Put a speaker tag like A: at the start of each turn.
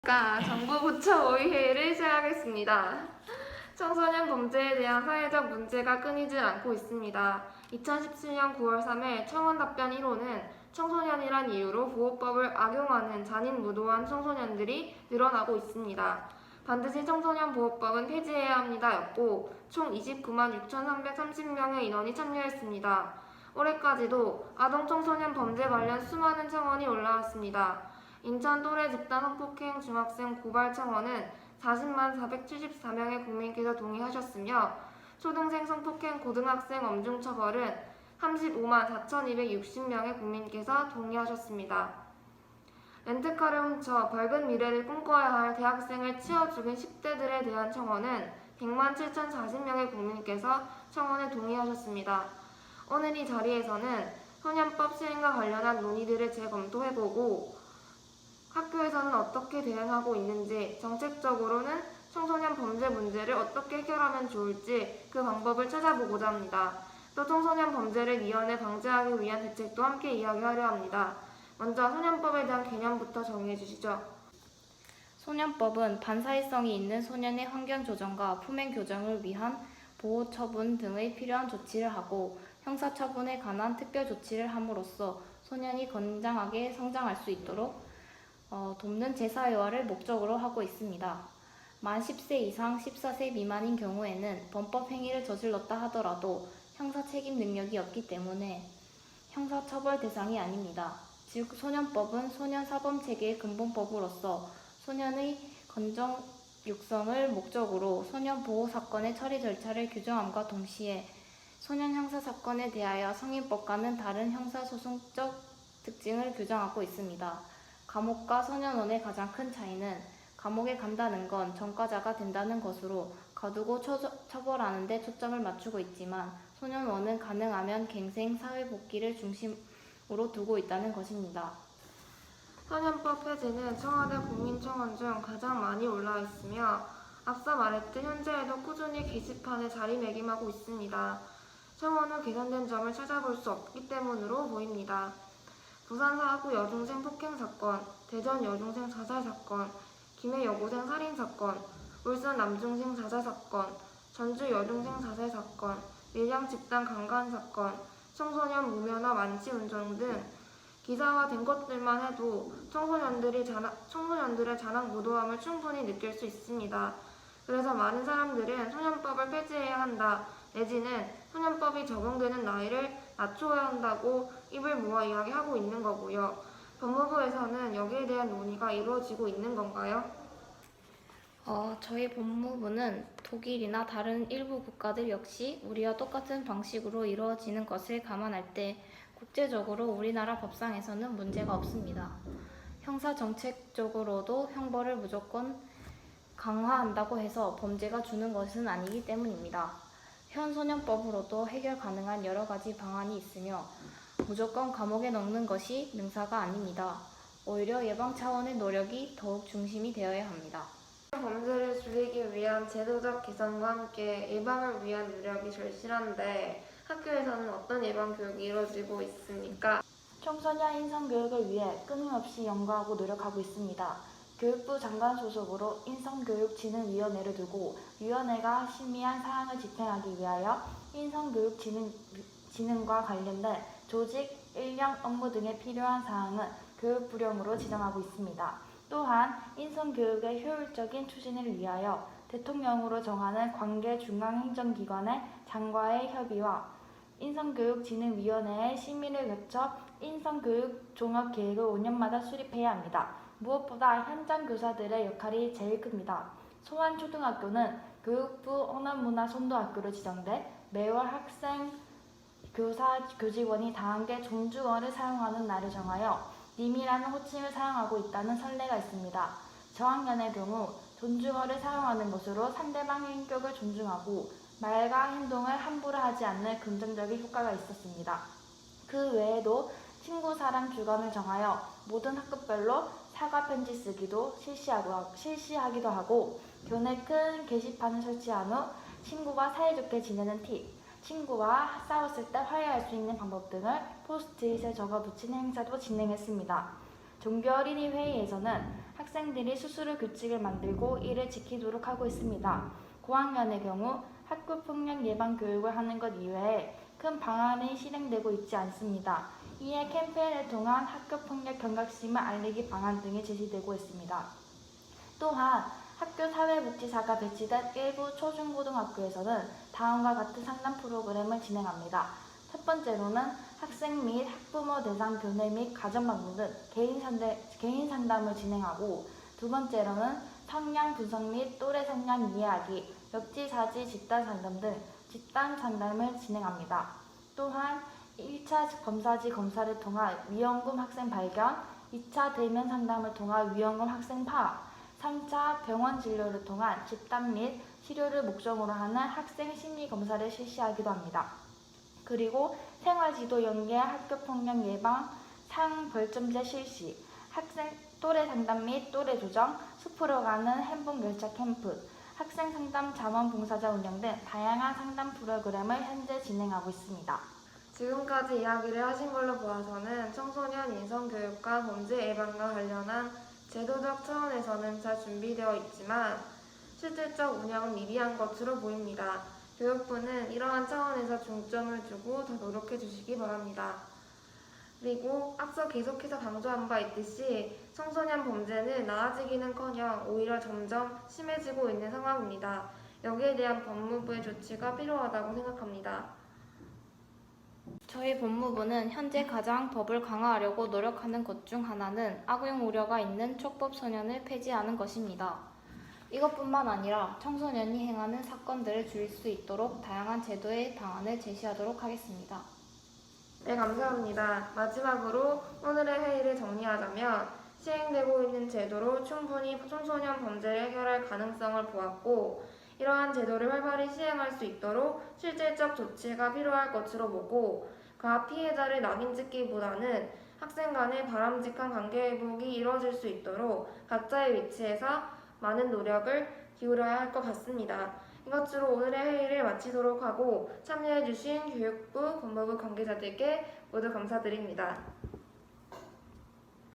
A: 안녕하십니까. 정부부처 모의회의를 시작하겠습니다. 청소년 범죄에 대한 사회적 문제가 끊이질 않고 있습니다. 2017년 9월 3일 청원답변 1호는 청소년이란 이유로 보호법을 악용하는 잔인무도한 청소년들이 늘어나고 있습니다. 반드시 청소년보호법은 폐지해야 합니다 였고 총 29만 6,330명의 인원이 참여했습니다. 올해까지도 아동청소년 범죄 관련 수많은 청원이 올라왔습니다. 인천 또래 집단 성폭행 중학생 고발 청원은 40만 474명의 국민께서 동의하셨으며 초등생 성폭행 고등학생 엄중 처벌은 35만 4,260명의 국민께서 동의하셨습니다. 렌트카를 훔쳐 밝은 미래를 꿈꿔야 할 대학생을 치어 죽인 10대들에 대한 청원은 100만 7,040명의 국민께서 청원에 동의하셨습니다. 오늘 이 자리에서는 소년법 시행과 관련한 논의들을 재검토해보고 학교에서는 어떻게 대응하고 있는지, 정책적으로는 청소년 범죄 문제를 어떻게 해결하면 좋을지 그 방법을 찾아보고자 합니다. 또 청소년 범죄를 미연에 방지하기 위한 대책도 함께 이야기하려 합니다. 먼저 소년법에 대한 개념부터 정의해 주시죠.
B: 소년법은 반사회성이 있는 소년의 환경 조정과 품행 교정을 위한 보호 처분 등의 필요한 조치를 하고 형사 처분에 관한 특별 조치를 함으로써 소년이 건장하게 성장할 수 있도록 돕는 제사회화를 목적으로 하고 있습니다. 만 10세 이상 14세 미만인 경우에는 범법 행위를 저질렀다 하더라도 형사 책임 능력이 없기 때문에 형사 처벌 대상이 아닙니다. 즉 소년법은 소년 사범체계의 근본법으로서 소년의 건정 육성을 목적으로 소년 보호 사건의 처리 절차를 규정함과 동시에 소년 형사 사건에 대하여 성인법과는 다른 형사소송적 특징을 규정하고 있습니다. 감옥과 소년원의 가장 큰 차이는 감옥에 간다는 건 전과자가 된다는 것으로 가두고 처벌하는 데 초점을 맞추고 있지만 소년원은 가능하면 갱생 사회복귀를 중심으로 두고 있다는 것입니다.
A: 소년법 폐지는 청와대 국민청원 중 가장 많이 올라와 있으며 앞서 말했듯 현재에도 꾸준히 게시판에 자리매김하고 있습니다. 청원 후 개선된 점을 찾아볼 수 없기 때문으로 보입니다. 부산 사구 여중생 폭행 사건, 대전 여중생 자살 사건, 김해 여고생 살인 사건, 울산 남중생 자살 사건, 전주 여중생 자살 사건, 밀양 집단 강간 사건, 청소년 무면허 만취 운전 등 기사화된 것들만 해도 청소년들의 잔악 무도함을 충분히 느낄 수 있습니다. 그래서 많은 사람들은 소년법을 폐지해야 한다, 내지는 소년법이 적용되는 나이를 낮춰야 한다고 입을 모아 이야기하고 있는 거고요. 법무부에서는 여기에 대한 논의가 이루어지고 있는 건가요?
B: 저희 법무부는 독일이나 다른 일부 국가들 역시 우리와 똑같은 방식으로 이루어지는 것을 감안할 때 국제적으로 우리나라 법상에서는 문제가 없습니다. 형사 정책적으로도 형벌을 무조건 강화한다고 해서 범죄가 주는 것은 아니기 때문입니다. 현 소년법으로도 해결 가능한 여러 가지 방안이 있으며 무조건 감옥에 넣는 것이 능사가 아닙니다. 오히려 예방 차원의 노력이 더욱 중심이 되어야 합니다.
A: 범죄를 줄이기 위한 제도적 개선과 함께 예방을 위한 노력이 절실한데 학교에서는 어떤 예방 교육이 이루어지고 있습니까?
C: 청소년 인성교육을 위해 끊임없이 연구하고 노력하고 있습니다. 교육부 장관 소속으로 인성교육진흥위원회를 두고 위원회가 심의한 사항을 집행하기 위하여 인성교육진흥과 관련된 조직, 인력, 업무 등에 필요한 사항은 교육부령으로 지정하고 있습니다. 또한 인성교육의 효율적인 추진을 위하여 대통령으로 정하는 관계 중앙행정기관의 장과의 협의와 인성교육진흥위원회의 심의를 거쳐 인성교육 종합계획을 5년마다 수립해야 합니다. 무엇보다 현장 교사들의 역할이 제일 큽니다. 소환초등학교는 교육부 언어문화선도학교로 지정돼 매월 학생, 교사, 교직원이 다 함께 존중어를 사용하는 날을 정하여 님이라는 호칭을 사용하고 있다는 선례가 있습니다. 저학년의 경우 존중어를 사용하는 것으로 상대방의 인격을 존중하고 말과 행동을 함부로 하지 않는 긍정적인 효과가 있었습니다. 그 외에도 친구 사랑 주간을 정하여 모든 학급별로 사과 편지 쓰기도 실시하기도 하고 교내 큰 게시판을 설치한 후 친구와 사이좋게 지내는 팁, 친구와 싸웠을 때 화해할 수 있는 방법 등을 포스트잇에 적어 붙이는 행사도 진행했습니다. 종교어린이 회의에서는 학생들이 스스로 규칙을 만들고 이를 지키도록 하고 있습니다. 고학년의 경우 학교폭력 예방 교육을 하는 것 이외에 큰 방안이 실행되고 있지 않습니다. 이에 캠페인을 통한 학교폭력 경각심을 알리기 방안 등이 제시되고 있습니다. 또한 학교 사회복지사가 배치된 일부 초중고등학교에서는 다음과 같은 상담 프로그램을 진행합니다. 첫 번째로는 학생 및 학부모 대상 교내 및 가정방문 등 개인 상담을 진행하고, 두 번째로는 성향 분석 및 또래 성향 이해하기, 역지사지 집단 상담 등 집단 상담을 진행합니다. 또한 1차 검사지 검사를 통한 위험군 학생 발견, 2차 대면 상담을 통한 위험군 학생 파악, 3차 병원 진료를 통한 집단 및 치료를 목적으로 하는 학생 심리검사를 실시하기도 합니다. 그리고 생활지도 연계 학교폭력 예방 상벌점제 실시, 학생 또래 상담 및 또래 조정, 숲으로 가는 행복 열차 캠프, 학생 상담 자원봉사자 운영 등 다양한 상담 프로그램을 현재 진행하고 있습니다.
A: 지금까지 이야기를 하신 걸로 보아서는 청소년 인성교육과 범죄 예방과 관련한 제도적 차원에서는 잘 준비되어 있지만 실질적 운영은 미비한 것으로 보입니다. 교육부는 이러한 차원에서 중점을 두고 더 노력해 주시기 바랍니다. 그리고 앞서 계속해서 강조한 바 있듯이 청소년 범죄는 나아지기는커녕 오히려 점점 심해지고 있는 상황입니다. 여기에 대한 법무부의 조치가 필요하다고 생각합니다.
B: 저희 법무부는 현재 가장 법을 강화하려고 노력하는 것 중 하나는 악용 우려가 있는 촉법 소년을 폐지하는 것입니다. 이것뿐만 아니라 청소년이 행하는 사건들을 줄일 수 있도록 다양한 제도의 방안을 제시하도록 하겠습니다.
A: 네, 감사합니다. 마지막으로 오늘의 회의를 정리하자면 시행되고 있는 제도로 충분히 청소년 범죄를 해결할 가능성을 보았고, 이러한 제도를 활발히 시행할 수 있도록 실질적 조치가 필요할 것으로 보고, 가 피해자를 낙인찍기보다는 학생 간의 바람직한 관계 회복이 이루어질 수 있도록 각자의 위치에서 많은 노력을 기울여야 할 것 같습니다. 이것으로 오늘의 회의를 마치도록 하고 참여해주신 교육부, 법무부 관계자들께 모두 감사드립니다.